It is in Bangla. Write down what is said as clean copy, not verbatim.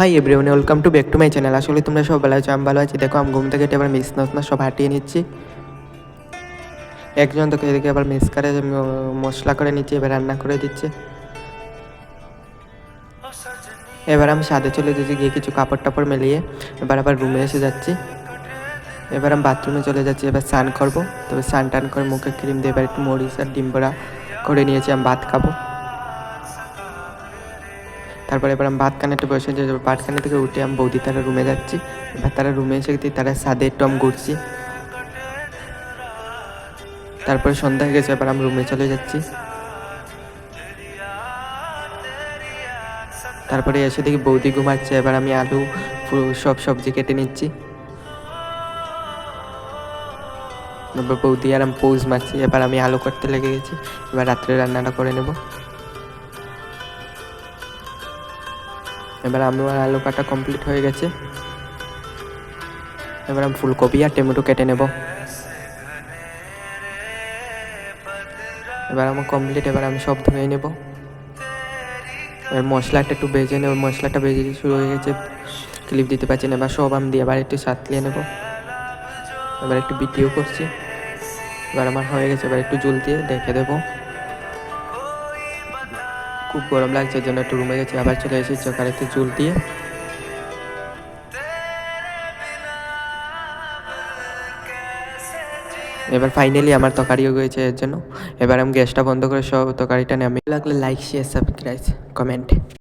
Hi everyone, welcome to back to my channel. আসলে তোমরা সব ভালো আছো, আমি ভালো আছি। দেখো আমি ঘুম থেকে এবার মিস না সব হাঁটিয়ে নিচ্ছি। একজন তো এদিকে আবার মিস করে মশলা করে নিচ্ছি, এবার রান্না করে দিচ্ছে। এবার আমি ছাদে চলে যেতে গিয়ে কিছু কাপড় টাপড় মেলিয়ে এবার আবার রুমে এসে যাচ্ছি। এবার আমি বাথরুমে চলে যাচ্ছি, এবার স্নান করবো। তবে স্নান টান করে মুখে ক্রিম দিয়ে এবার একটু মরিচ আর ডিম বড়া করে নিয়েছি, আমি ভাত খাবো। তারপরে এবার আমি ভাতখানে একটু বসে যে ভাতখানে থেকে উঠে আমি বৌদি তারা রুমে যাচ্ছি। এবার তারা রুমে এসে তারা ছাদে একটু আমি ঘুরছি। তারপরে সন্ধ্যা হয়ে গেছে, এবার আমি রুমে চলে যাচ্ছি। তারপরে এসে দেখি বৌদি ঘুমাচ্ছে, এবার আমি আলু সব সবজি কেটে নিচ্ছি। এবার বৌদি আর আমি পৌজ মারছি, এবার আমি আলু কাটতে লেগে গেছি। এবার রাত্রে রান্নাটা করে নেব। এবার আমার আলু কাটা কমপ্লিট হয়ে গেছে। এবার আমি ফুলকপি আর টমেটো কেটে নেব। এবার আমার কমপ্লিট, এবার আমি সব ধুয়ে নেব। এবার মশলাটা একটু ভেজে নেব, মশলাটা ভেজে শুরু হয়ে গেছে, ক্লিপ দিতে পারছি না। এবার সব আমি দিয়ে এবার একটু সাতলিয়ে নেব। এবার একটু ভিডিও করছি। এবার আমার হয়ে গেছে, এবার একটু জল দিয়ে ঢেকে দেবো। খুব গরম লাগছে, এর জন্য একটু রুমে গেছি, আবার চলে এসেছি ওখানে একটু জল দিয়ে। এবার ফাইনালি আমার তরকারিও হয়েছে এর জন্য। এবার আমি গ্যাসটা বন্ধ করে সব তরকারিটা নামিয়ে লাগলে লাইক শেয়ার সাবস্ক্রাইব কমেন্ট।